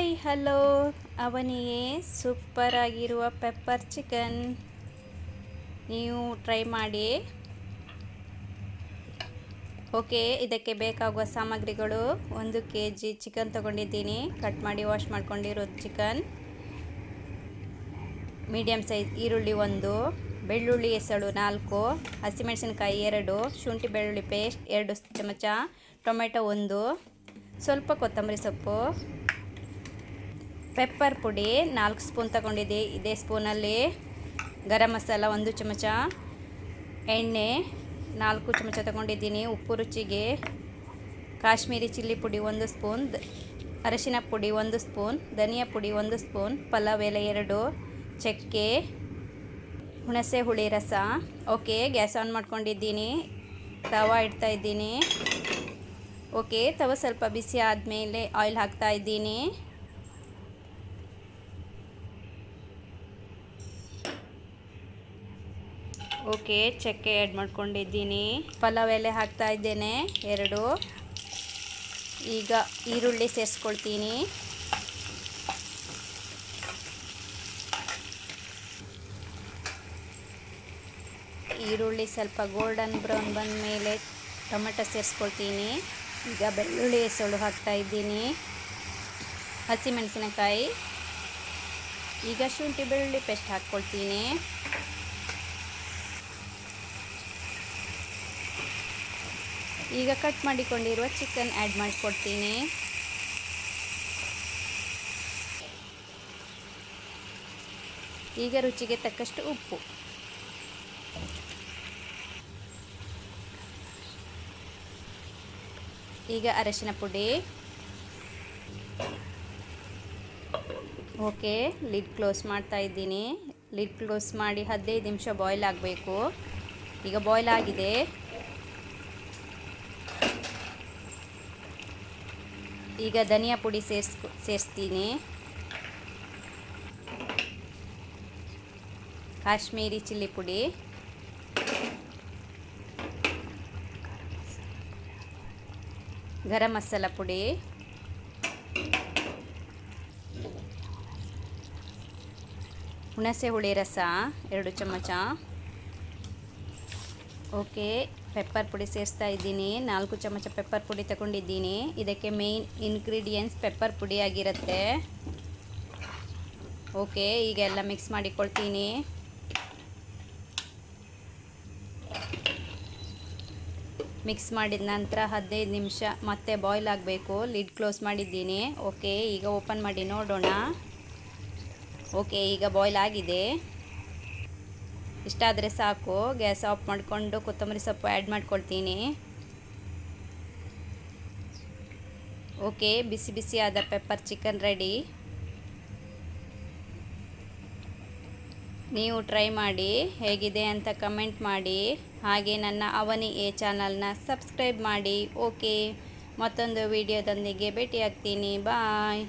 Hi hello ಅವನಿಯೇ super ಆಗಿರುವ pepper chicken ನೀವು try ಮಾಡಿ. ಓಕೆ, ಇದಕ್ಕೆ ಬೇಕಾಗುವ ಸಾಮಗ್ರಿಗಳು 1 kg ಚಿಕನ್ ತಗೊಂಡಿದ್ದೀನಿ. ಕಟ್ ಮಾಡಿ ವಾಶ್ ಮಾಡ್ಕೊಂಡಿರೋದು ಚಿಕನ್. ಮೀಡಿಯಮ್ ಸೈಜ್ ಈರುಳ್ಳಿ 1, ಬೆಳ್ಳುಳ್ಳಿ ಎಸಳು 4, ಹಸಿಮೆಣಸಿನಕಾಯಿ 2, ಶುಂಠಿ ಬೆಳ್ಳುಳ್ಳಿ ಪೇಸ್ಟ್ 2 ಚಮಚ, ಟೊಮೆಟೊ 1, ಸ್ವಲ್ಪ ಕೊತ್ತಂಬರಿ ಸೊಪ್ಪು, ಪೆಪ್ಪರ್ ಪುಡಿ 4 ಸ್ಪೂನ್ ತಗೊಂಡಿದ್ದೆ. ಇದೇ ಸ್ಪೂನಲ್ಲಿ ಗರಂ ಮಸಾಲ 1 ಚಮಚ, ಎಣ್ಣೆ 4 ಚಮಚ ತಗೊಂಡಿದ್ದೀನಿ, ಉಪ್ಪು ರುಚಿಗೆ, ಕಾಶ್ಮೀರಿ ಚಿಲ್ಲಿ ಪುಡಿ 1 ಸ್ಪೂನ್, ಅರಿಶಿನ ಪುಡಿ 1 ಸ್ಪೂನ್, ಧನಿಯಾ ಪುಡಿ 1 ಸ್ಪೂನ್, ಪಲಾವ್ ಎಲೆ 2, ಚಕ್ಕೆ, ಹುಣಸೆ ಹುಳಿ ರಸ. ಓಕೆ, ಗ್ಯಾಸ್ ಆನ್ ಮಾಡ್ಕೊಂಡಿದ್ದೀನಿ, ತವಾ ಇಡ್ತಾ ಇದ್ದೀನಿ. ಓಕೆ, ತವ ಸ್ವಲ್ಪ ಬಿಸಿ ಆದಮೇಲೆ ಆಯಿಲ್ ಹಾಕ್ತಾ ಇದ್ದೀನಿ. ಓಕೆ, ಚಕ್ಕೆ ಆ್ಯಡ್ ಮಾಡ್ಕೊಂಡಿದ್ದೀನಿ, ಪಲಾವ್ ಎಲೆ ಹಾಕ್ತಾ ಇದ್ದೇನೆ 2. ಈಗ ಈರುಳ್ಳಿ ಸೇರಿಸ್ಕೊಳ್ತೀನಿ. ಈರುಳ್ಳಿ ಸ್ವಲ್ಪ ಗೋಲ್ಡನ್ ಬ್ರೌನ್ ಬಂದ ಮೇಲೆ ಟೊಮೆಟೊ ಸೇರಿಸ್ಕೊಳ್ತೀನಿ. ಈಗ ಬೆಳ್ಳುಳ್ಳಿ ಎಸಳು ಹಾಕ್ತಾ ಇದ್ದೀನಿ, ಹಸಿಮೆಣಸಿನಕಾಯಿ, ಈಗ ಶುಂಠಿ ಬೆಳ್ಳುಳ್ಳಿ ಪೇಸ್ಟ್ ಹಾಕ್ಕೊಳ್ತೀನಿ. ಈಗ ಕಟ್ ಮಾಡಿಕೊಂಡಿರುವ ಚಿಕನ್ ಆ್ಯಡ್ ಮಾಡಿಕೊಡ್ತೀನಿ. ಈಗ ರುಚಿಗೆ ತಕ್ಕಷ್ಟು ಉಪ್ಪು, ಈಗ ಅರಿಶಿನ ಪುಡಿ. ಓಕೆ, ಲಿಡ್ ಕ್ಲೋಸ್ ಮಾಡ್ತಾ ಇದ್ದೀನಿ. ಲಿಡ್ ಕ್ಲೋಸ್ ಮಾಡಿ 15 ನಿಮಿಷ ಬಾಯ್ಲ್ ಆಗಬೇಕು. ಈಗ ಬಾಯ್ಲ್ ಆಗಿದೆ. ಈಗ ಧನಿಯಾ ಪುಡಿ ಸೇರಿಸ್ತೀನಿ, ಕಾಶ್ಮೀರಿ ಚಿಲ್ಲಿ ಪುಡಿ, ಗರಂ ಮಸಾಲ ಪುಡಿ, ಹುಣಸೆ ಹುಳಿ ರಸ 2 ಚಮಚ. ಓಕೆ, ಪೆಪ್ಪರ್ ಪುಡಿ ಸೇರಿಸ್ತಾ ಇದ್ದೀನಿ. 4 ಚಮಚ ಪೆಪ್ಪರ್ ಪುಡಿ ತಗೊಂಡಿದ್ದೀನಿ. ಇದಕ್ಕೆ ಮೇಯ್ನ್ ಇಂಗ್ರೀಡಿಯೆಂಟ್ಸ್ ಪೆಪ್ಪರ್ ಪುಡಿ ಆಗಿರುತ್ತೆ. ಓಕೆ, ಈಗ ಎಲ್ಲ ಮಿಕ್ಸ್ ಮಾಡಿಕೊಳ್ತೀನಿ. ಮಿಕ್ಸ್ ಮಾಡಿದ ನಂತರ 15 ನಿಮಿಷ ಮತ್ತೆ ಬಾಯ್ಲ್ ಆಗಬೇಕು. ಲಿಡ್ ಕ್ಲೋಸ್ ಮಾಡಿದ್ದೀನಿ. ಓಕೆ, ಈಗ ಓಪನ್ ಮಾಡಿ ನೋಡೋಣ. ಓಕೆ, ಈಗ ಬಾಯ್ಲ್ ಆಗಿದೆ. ಇಷ್ಟಾದರೆ ಸಾಕು. ಗ್ಯಾಸ್ ಆಫ್ ಮಾಡಿಕೊಂಡು ಕೊತ್ತಂಬರಿ ಸೊಪ್ಪು ಆ್ಯಡ್ ಮಾಡ್ಕೊಳ್ತೀನಿ. ಓಕೆ, ಬಿಸಿ ಬಿಸಿಯಾದ ಪೆಪ್ಪರ್ ಚಿಕನ್ ರೆಡಿ. ನೀವು ಟ್ರೈ ಮಾಡಿ, ಹೇಗಿದೆ ಅಂತ ಕಮೆಂಟ್ ಮಾಡಿ. ಹಾಗೆ ನನ್ನ ಅವನಿ ಚಾನಲ್ನ ಸಬ್ಸ್ಕ್ರೈಬ್ ಮಾಡಿ. ಓಕೆ, ಮತ್ತೊಂದು ವಿಡಿಯೋದೊಂದಿಗೆ ಭೇಟಿಯಾಗ್ತೀನಿ. ಬಾಯ್.